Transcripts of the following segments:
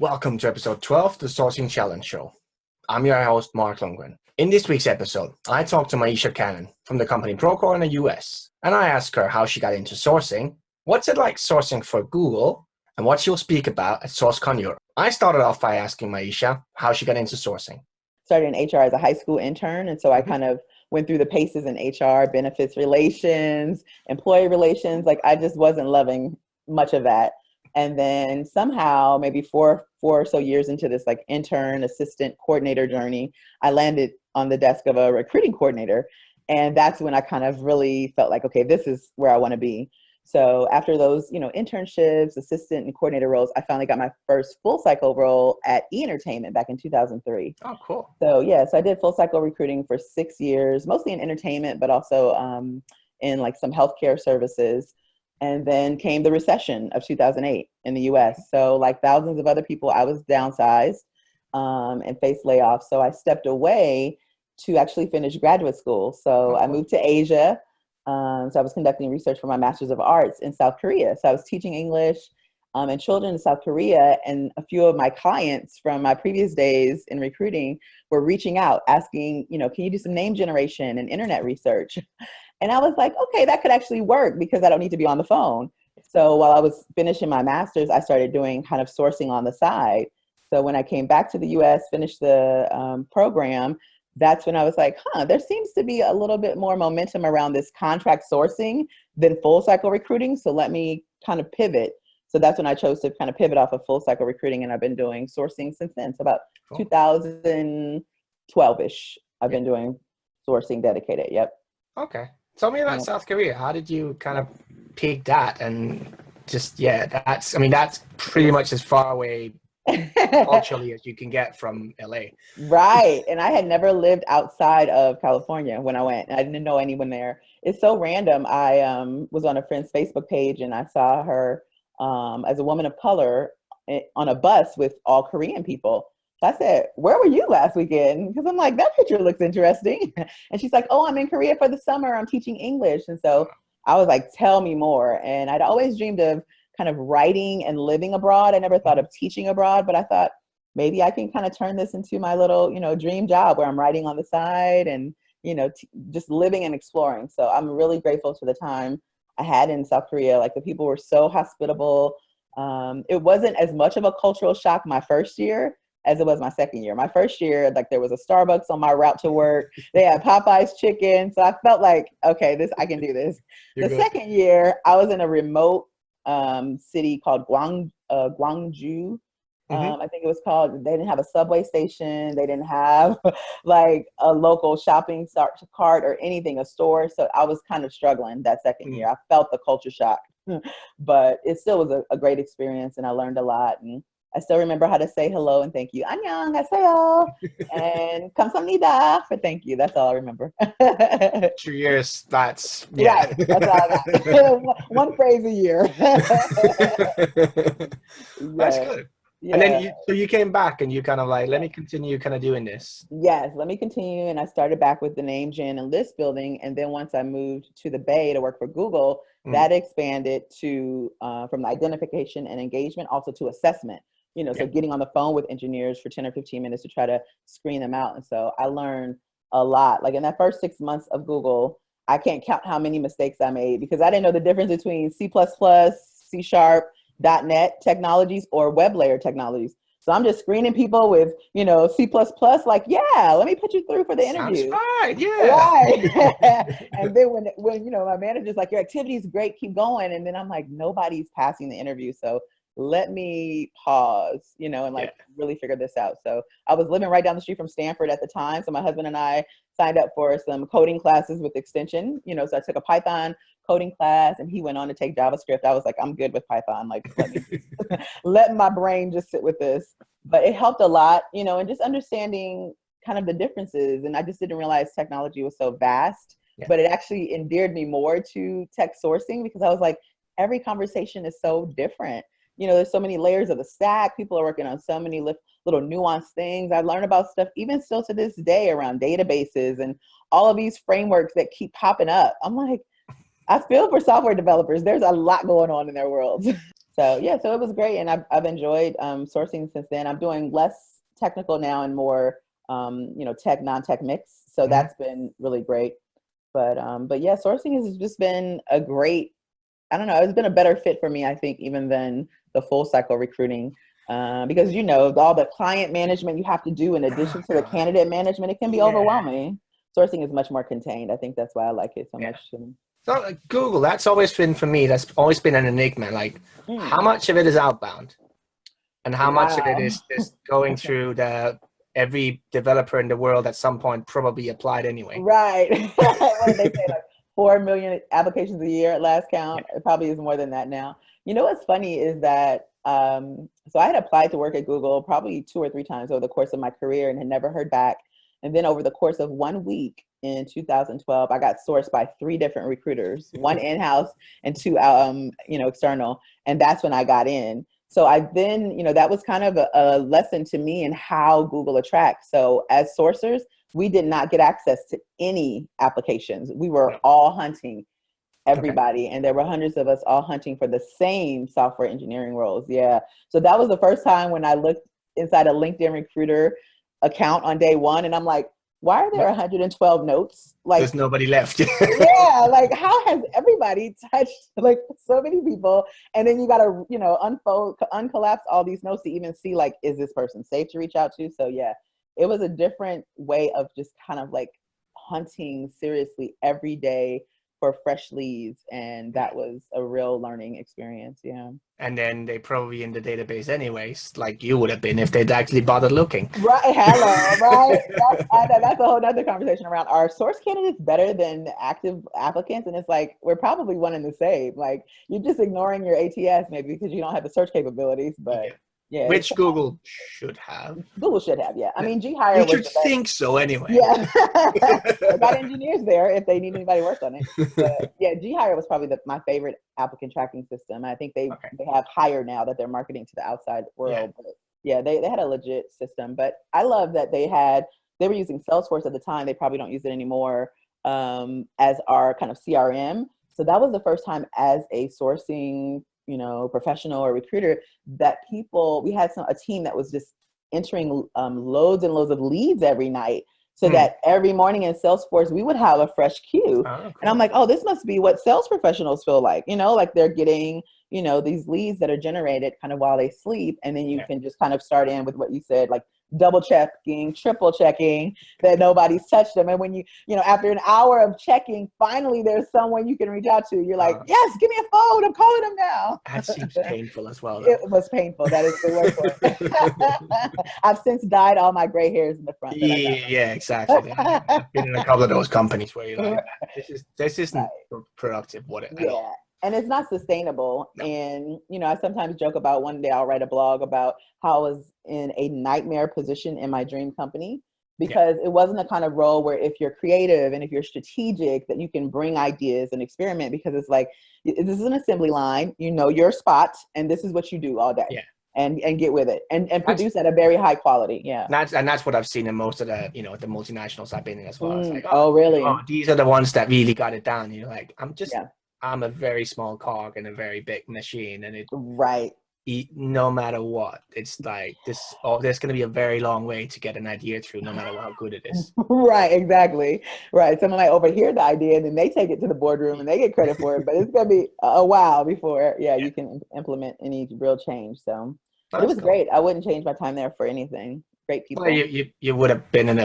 Welcome to episode 12 of the Sourcing Challenge Show. I'm your host, Mark Lundgren. In this week's episode, I talked to Maisha from the company Procore in the US, and I asked her how she got into sourcing, what's it like sourcing for Google, and what she'll speak about at SourceCon Europe. I started off by asking Maisha how she got into sourcing. Started in HR as a high school intern, and so I kind of went through the paces in HR, benefits relations, employee relations. Like I just wasn't loving much of that. And then somehow, maybe four or so years into this like intern, assistant, coordinator journey, I landed on the desk of a recruiting coordinator. And that's when I kind of really felt like, okay, this is where I want to be. So after those, internships, assistant and coordinator roles, I finally got my first full cycle role at E-Entertainment back in 2003. Oh, cool. So so I did full cycle recruiting for 6 years, mostly in entertainment, but also in like some healthcare services. And then came the recession of 2008 in the US. So like thousands of other people, I was downsized and faced layoffs. So I stepped away to actually finish graduate school. So I moved to Asia. So I was conducting research for my Master's of Arts in South Korea. So I was teaching English and children in South Korea. And a few of my clients from my previous days in recruiting were reaching out, asking, can you do some name generation and internet research? And I was like, okay, that could actually work because I don't need to be on the phone. So while I was finishing my master's, I started doing kind of sourcing on the side. So when I came back to the US, finished the program, that's when I was like, there seems to be a little bit more momentum around this contract sourcing than full cycle recruiting. So let me kind of pivot. So that's when I chose to kind of pivot off of full cycle recruiting. And I've been doing sourcing since then. So about 2012-ish, I've been doing sourcing dedicated. Yep. Okay. Tell me about South Korea. How did you kind of pick that? And just, that's pretty much as far away culturally as you can get from LA. Right. And I had never lived outside of California when I went. I didn't know anyone there. It's so random. I was on a friend's Facebook page and I saw her as a woman of color on a bus with all Korean people. So I said, where were you last weekend? Because I'm like, that picture looks interesting. And she's like, oh, I'm in Korea for the summer. I'm teaching English. And so I was like, tell me more. And I'd always dreamed of kind of writing and living abroad. I never thought of teaching abroad, but I thought maybe I can kind of turn this into my little, dream job where I'm writing on the side and, just living and exploring. So I'm really grateful for the time I had in South Korea. Like the people were so hospitable. It wasn't as much of a cultural shock my first year as it was my second year. My first year, like there was a Starbucks on my route to work. They had Popeye's chicken. So I felt like, okay, I can do this. The second year, I was in a remote city called Gwangju. I think it was called. They didn't have a subway station. They didn't have like a local shopping cart or anything, a store. So I was kind of struggling that second year. I felt the culture shock, but it still was a great experience and I learned a lot. And I still remember how to say hello and thank you. Annyeonghaseyo and kamsahamnida for thank you. That's all I remember. 2 years, that's right. That's all I got. One phrase a year. That's good. Yeah. And then you came back and you kind of like, let me continue kind of doing this. Yes, let me continue. And I started back with the name gen and list building. And then once I moved to the Bay to work for Google, that expanded to from identification and engagement also to assessment. So getting on the phone with engineers for 10 or 15 minutes to try to screen them out. And so I learned a lot. Like in that first 6 months of Google, I can't count how many mistakes I made because I didn't know the difference between C++, C#, .NET technologies or web layer technologies. So I'm just screening people with, C++, like, yeah, let me put you through for the interview. Sounds right, yeah. Right. And then when my manager's like, your activity is great, keep going. And then I'm like, nobody's passing the interview. So let me pause, and really figure this out. So I was living right down the street from Stanford at the time. So my husband and I signed up for some coding classes with Extension, so I took a Python coding class and he went on to take JavaScript. I was like, I'm good with Python. Like, let my brain just sit with this. But it helped a lot, and just understanding kind of the differences. And I just didn't realize technology was so vast, but it actually endeared me more to tech sourcing because I was like, every conversation is so different. There's so many layers of the stack. People are working on so many little nuanced things. I learned about stuff even still to this day around databases and all of these frameworks that keep popping up. I'm like, I feel for software developers. There's a lot going on in their worlds. So yeah, so it was great, and I've enjoyed sourcing since then. I'm doing less technical now and more tech non-tech mix. So Mhm. that's been really great. But yeah, sourcing has just been a great, I don't know, it's been a better fit for me, I think, even than the full cycle recruiting. Because all the client management you have to do in Oh addition to the God. candidate management, it can be Yeah. overwhelming. Sourcing is much more contained. I think that's why I like it so Yeah. much. So Google, that's always been for me. That's always been an enigma. Like, how Mm, much of it is outbound, and how much of it wow. is going through the every developer in the world at some point probably applied anyway. Right. What did they say? Like 4 million applications a year at last Yeah. count. It probably is more than that now. You know what's funny is that so I had applied to work at Google probably 2 or 3 times over the course of my career and had never heard back. And then over the course of 1 week in 2012, I got sourced by 3 different recruiters, one in-house and 2 external. And that's when I got in. So I then, that was kind of a lesson to me in how Google attracts. So as sourcers, we did not get access to any applications. We were No. all hunting Okay. everybody, and there were hundreds of us all hunting for the same software engineering roles. Yeah. So that was the first time when I looked inside a LinkedIn recruiter account on day one, and I'm like, why are there No, 112 notes? Like, there's nobody left. yeah, like how has everybody touched like so many people? And then you got to, unfold, uncollapse all these notes to even see like, is this person safe to reach out to? So yeah, it was a different way of just kind of like hunting seriously every day for fresh leads. And that was a real learning experience. Yeah. And then they probably in the database anyways, like you would have been if they'd actually bothered looking. Right. Hello. Right. That's a whole other conversation around, are source candidates better than active applicants? And it's like, we're probably one and the same. Like, you're just ignoring your ATS maybe because you don't have the search capabilities. But Yeah. yeah, Which Google should have. Google should have. Yeah. I Yeah. mean, G Hire You was should the best. think so anyway. Yeah. They got engineers there if they need anybody to work on it. But yeah, G Hire was probably my favorite applicant tracking system. I think they Okay. have Hire now that they're marketing to the outside Yeah. world. But yeah, they had a legit system. But I love that they were using Salesforce at the time. They probably don't use it anymore, as our kind of CRM. So that was the first time as a sourcing, professional or recruiter that we had a team that was just entering loads and loads of leads every night, so that every morning in Salesforce we would have a fresh queue. Oh, And I'm cool. like, oh, this must be what sales professionals feel like, like they're getting, these leads that are generated kind of while they sleep. And then you Yeah. can just kind of start in with what you said, like double checking, triple checking that nobody's touched them. And when after an hour of checking, finally there's someone you can reach out to. You're like, yes, give me a phone. I'm calling them now. That seems painful as well, It though. was painful. That is the word for it. I've since dyed all my gray hairs in the front that I got. Yeah, exactly. I've been in a couple of those companies where you're like, Right. this isn't productive at Yeah. all. And it's not sustainable. No. And, I sometimes joke about one day I'll write a blog about how I was in a nightmare position in my dream company, Yeah. because it wasn't a kind of role where if you're creative and if you're strategic that you can bring ideas and experiment, because it's like, this is an assembly line, your spot, and this is what you do all day. Yeah. And get with it and produce at a very high quality. Yeah. That's what I've seen in most of the the multinationals I've been in as well. It's like, Oh, really? these are the ones that really got it down. You're like, Yeah. I'm a very small cog in a very big machine, and Right. no matter what, it's like this. Oh, there's going to be a very long way to get an idea through, no matter how good it is. Right, exactly. Right. Someone might overhear the idea and then they take it to the boardroom and they get credit for it, but it's gonna be a while before you can implement any real change. So, but it That's was cool. great. I wouldn't change my time there for anything. Great people. Well, you would have been in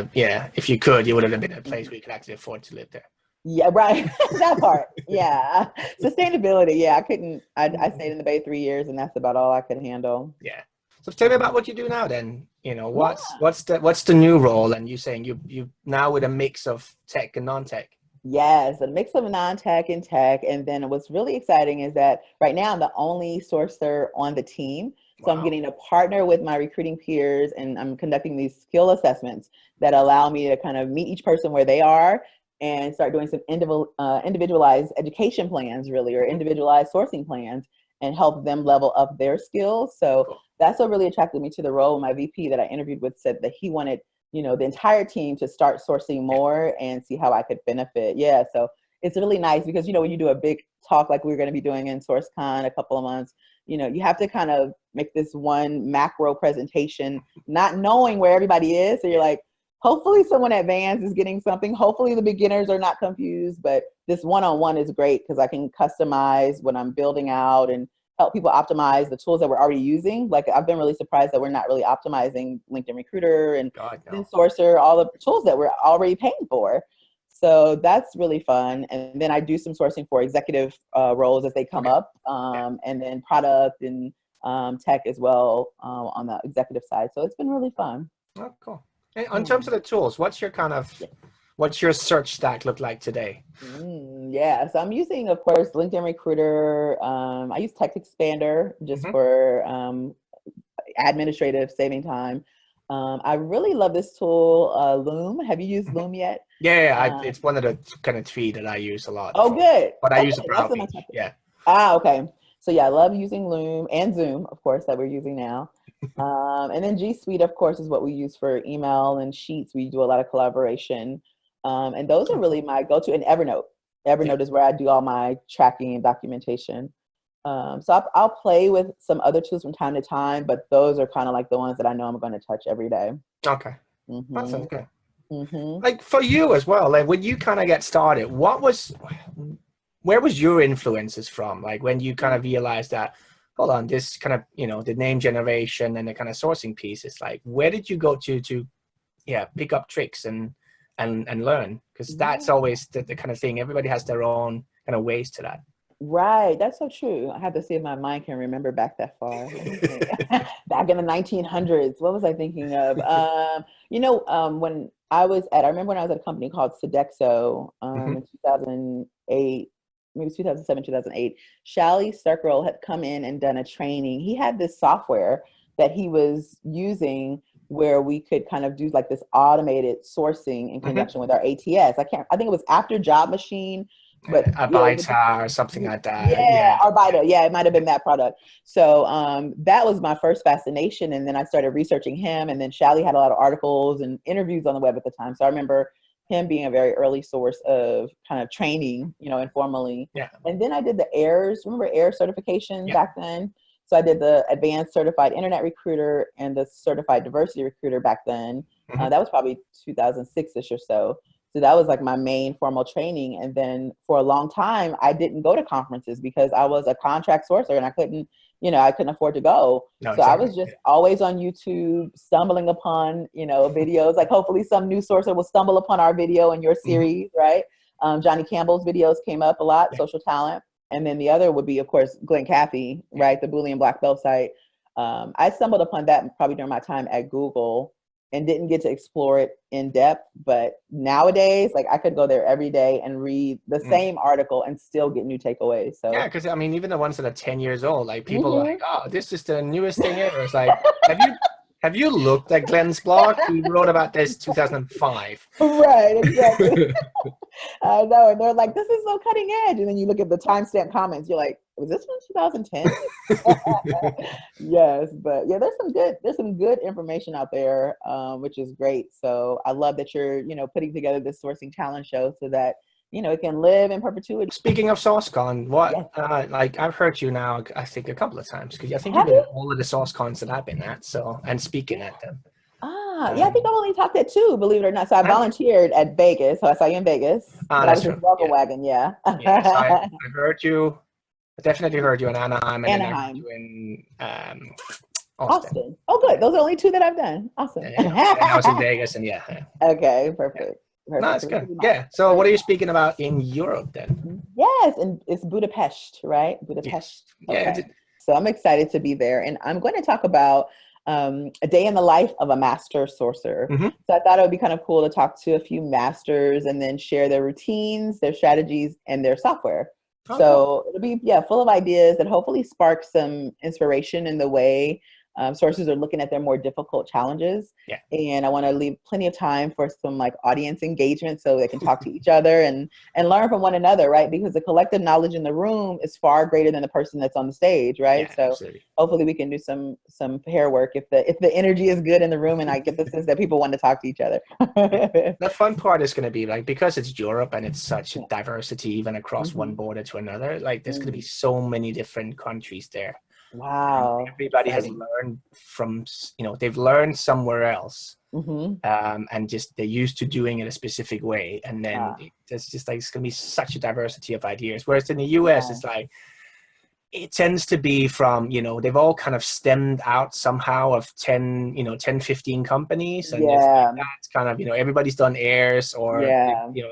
if you could, you would have been in a place where you could actually afford to live there. Yeah, right. That part. Yeah. Sustainability. Yeah, I couldn't. I stayed in the Bay 3 years, and that's about all I could handle. Yeah. So tell me about what you do now. Then Yeah. what's the new role? And you saying you now with a mix of tech and non-tech. Yes, a mix of non-tech and tech. And then what's really exciting is that right now I'm the only sourcer on the team. So I'm Wow. getting to partner with my recruiting peers, and I'm conducting these skill assessments that allow me to kind of meet each person where they are and start doing some individualized education plans, really, or individualized sourcing plans, and help them level up their skills. So Cool. that's what really attracted me to the role. My VP that I interviewed with said that he wanted the entire team to start sourcing more and see how I could benefit. Yeah. So it's really nice because, when you do a big talk like we're going to be doing in SourceCon a couple of months, you have to kind of make this one macro presentation, not knowing where everybody is. So you're like, hopefully someone advanced is getting something. Hopefully the beginners are not confused, but this one-on-one is great because I can customize what I'm building out and help people optimize the tools that we're already using. Like, I've been really surprised that we're not really optimizing LinkedIn Recruiter and Sourcer, all the tools that we're already paying for. So that's really fun. And then I do some sourcing for executive roles as they come up, and then product and tech as well on the executive side. So it's been really fun. Oh, cool. And in terms of the tools, what's your search stack look like today? So I'm using, of course, LinkedIn Recruiter. I use Text Expander just for administrative, saving time. I really love this tool, Loom. Have you used Loom yet? Yeah, it's one of the kind of three that I use a lot. Good. But I use a browser. Yeah. Okay. So yeah, I love using Loom and Zoom, of course, that we're using now. And then G Suite, of course, is what we use for email and Sheets. We do a lot of collaboration. And those are really my go-to. And Evernote. Evernote is where I do all my tracking and documentation. So I'll play with some other tools from time to time, but those are kind of like the ones that I know I'm going to touch every day. Okay. That sounds good. Like for you as well, like when you kind of get started, where was your influences from? Like when you kind of realized that, hold on, this kind of, the name generation and the kind of sourcing piece is like, where did you go to pick up tricks and learn? Because that's always the kind of thing. Everybody has their own kind of ways to that. Right. That's so true. I have to see if my mind can remember back that far. Back in the 1900s, what was I thinking of? When I remember when I was at a company called Sodexo in 2008, maybe 2007, 2008, Shally Starkrell had come in and done a training. He had this software that he was using where we could kind of do like this automated sourcing in conjunction with our ATS. I think it was after Job Machine, but Abita or something like that. Arbita. Yeah, it might have been that product. So that was my first fascination. And then I started researching him. And then Shally had a lot of articles and interviews on the web at the time. So I remember him being a very early source of kind of training, informally. Yeah. And then I did the AIRS. Remember AIRS certification back then? So I did the Advanced Certified Internet Recruiter and the Certified Diversity Recruiter back then. That was probably 2006-ish or so. So that was like my main formal training. And then for a long time, I didn't go to conferences because I was a contract sourcer and I couldn't afford to go. I was just always on YouTube, stumbling upon, videos. Like hopefully some new sourcer will stumble upon our video in your series, right? Johnny Campbell's videos came up a lot, Social Talent. And then the other would be, of course, Glenn Caffey, right? The Boolean Black Belt site. I stumbled upon that probably during my time at Google and didn't get to explore it in depth. But nowadays, like I could go there every day and read the same article and still get new takeaways. So yeah, because I mean, even the ones that are 10 years old, like people are like, oh, this is the newest thing ever. It's like, have you looked at Glenn's blog? He wrote about this 2005. Right, exactly. I know, and they're like, this is so cutting edge. And then you look at the timestamp comments, you're like, was this one 2010? Yes, but yeah, there's some good information out there, which is great. So I love that you're, putting together this sourcing talent show so that it can live in perpetuity. Speaking of SourceCon, like I've heard you now, I think a couple of times, because I think you've been at all of the SourceCons that I've been at, and speaking at them. Yeah, I think I've only talked at 2, believe it or not. So I volunteered at Vegas, so I saw you in Vegas. But I was just Welcome Wagon, yeah. So I heard you. I definitely heard you in Anaheim, and then I heard you in Austin. Oh, good. Those are only 2 that I've done. Awesome. And I was in Vegas, and Okay, perfect. No, that's good. Yeah. So what are you speaking about in Europe then? Yes, and it's Budapest, right? Budapest. Yes. Okay. So I'm excited to be there, and I'm going to talk about a day in the life of a master sourcer. So I thought it would be kind of cool to talk to a few masters and then share their routines, their strategies, and their software. So it'll be full of ideas that hopefully spark some inspiration in the way sources are looking at their more difficult challenges. And I want to leave plenty of time for some like audience engagement so they can talk to each other and learn from one another, right? Because the collective knowledge in the room is far greater than the person that's on the stage, right? So absolutely. Hopefully we can do some pair work if the energy is good in the room and I get the sense that people want to talk to each other. The fun part is going to be like, because it's Europe and it's such a diversity even across one border to another, like there's going to be so many different countries there. And Wow. everybody has Exciting. learned from, they've learned somewhere else. Mm-hmm. And just they're used to doing it a specific way. And then it's just like, it's going to be such a diversity of ideas. Whereas in the US, it's like, it tends to be from, they've all kind of stemmed out somehow of 10, 10, 15 companies. And it's like, that's kind of, everybody's done airs or,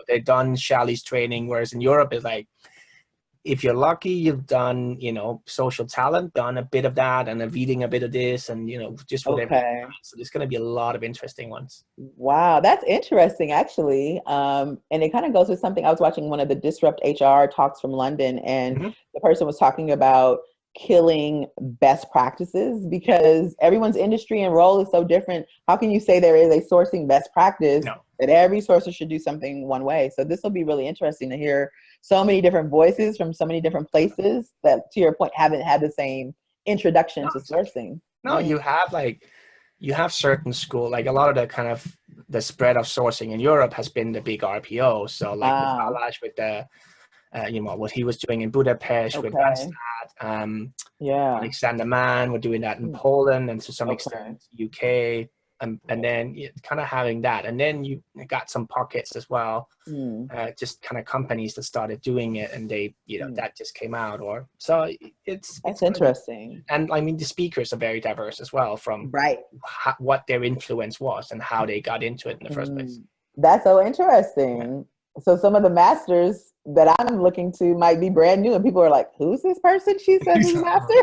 they've done Shali's training. Whereas in Europe, it's like, if you're lucky, you've done, social talent, done a bit of that and reading a bit of this and, just whatever. Okay. So there's going to be a lot of interesting ones. Wow, that's interesting, actually. And it kind of goes with something I was watching one of the Disrupt HR talks from London, and the person was talking about killing best practices because everyone's industry and role is so different. How can you say there is a sourcing best practice that every sourcer should do something one way? So this will be really interesting to hear so many different voices from so many different places that, to your point, haven't had the same introduction to sourcing. No, you have certain school, like a lot of the kind of the spread of sourcing in Europe has been the big RPO. So like with Balázs, with the, what he was doing in Budapest with Randstad, Alexander Mann, we're doing that in Poland and to some extent UK. And then kind of having that. And then you got some pockets as well, just kind of companies that started doing it and they, that just came out. Or so it's interesting. And I mean, the speakers are very diverse as well from what their influence was and how they got into it in the first place. That's so interesting. So some of the masters that I'm looking to might be brand new and people are like, who's this person? She said who's a master?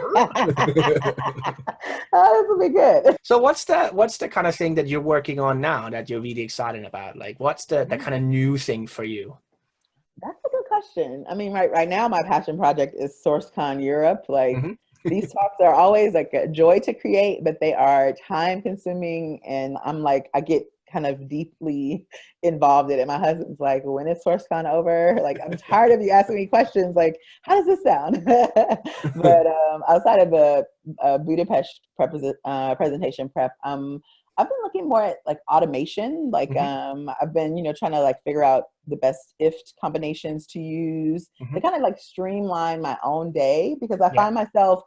Oh, this will be good. So what's the kind of thing that you're working on now that you're really excited about? Like what's the kind of new thing for you? That's a good question. I mean, right now my passion project is SourceCon Europe. Like these talks are always like a joy to create, but they are time consuming. And I'm like, I get kind of deeply involved in it. My husband's like, when is SourceCon over? Like, I'm tired of you asking me questions. Like, how does this sound? But outside of the Budapest presentation prep, I've been looking more at like automation. Like, I've been, trying to like figure out the best if combinations to use to kind of like streamline my own day, because I find myself,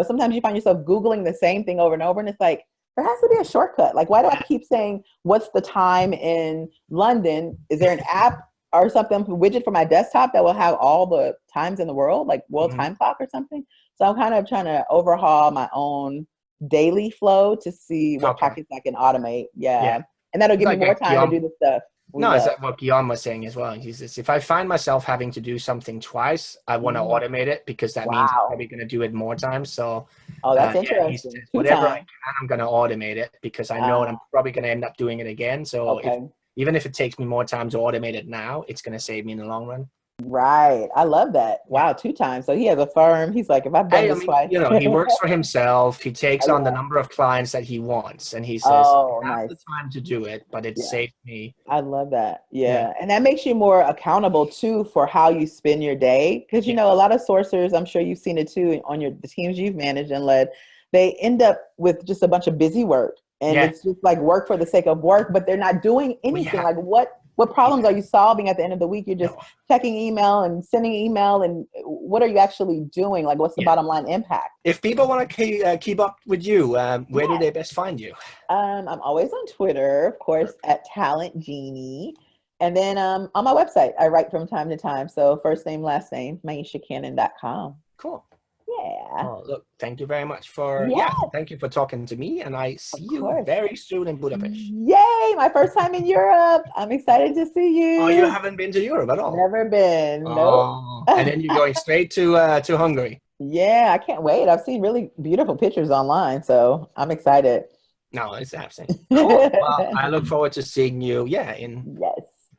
sometimes you find yourself Googling the same thing over and over, and it's like, there has to be a shortcut. Like, why do I keep saying, what's the time in London? Is there an app or something, widget for my desktop that will have all the times in the world, like world time clock or something? So I'm kind of trying to overhaul my own daily flow to see what pockets I can automate. And that'll give me more time to do the stuff. No, is that what Guillaume was saying as well? He says, if I find myself having to do something twice, I want to automate it because that means I'm probably going to do it more times. So, that's interesting. Says, whatever I can, I'm going to automate it because I know I'm probably going to end up doing it again. So even if it takes me more time to automate it now, it's going to save me in the long run. Right. I love that. Wow, 2 times. So he has a firm. He's like, if I've done this twice. He works for himself. He takes on the number of clients that he wants. And he says, I have the time to do it, but it saved me. I love that. Yeah. And that makes you more accountable too for how you spend your day. Because, a lot of sourcers, I'm sure you've seen it too on the teams you've managed and led, they end up with just a bunch of busy work. And it's just like work for the sake of work, but they're not doing anything. Like what problems are you solving at the end of the week? You're just checking email and sending email, and what are you actually doing? Like, what's the bottom line impact? If people want to keep up with you, where do they best find you? I'm always on Twitter, of course, at Talent Genie. And then on my website, I write from time to time. So first name, last name, MaishaCannon.com. Cool. Yeah. Oh, look, thank you very much thank you for talking to me, and I see you very soon in Budapest. Yay, my first time in Europe. I'm excited to see you. Oh, you haven't been to Europe at all? Never been. Nope. And then you're going straight to Hungary. Yeah, I can't wait. I've seen really beautiful pictures online, so I'm excited. No, it's absolutely cool. Well, I look forward to seeing you, in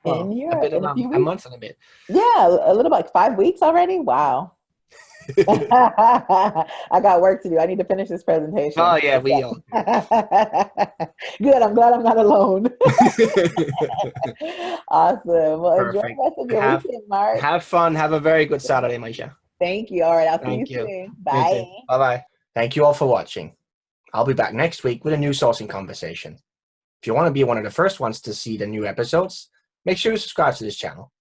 Europe in a month and a bit. Yeah, a little like 5 weeks already. Wow. I got work to do. I need to finish this presentation. Oh yeah, we all. Good. I'm glad I'm not alone. Awesome. Well, enjoy the rest of your weekend, Mark. Have fun. Have a very good Saturday, Maisha. Thank you. All right. I'll see you soon. Bye. Bye-bye. Thank you all for watching. I'll be back next week with a new sourcing conversation. If you want to be one of the first ones to see the new episodes, make sure you subscribe to this channel.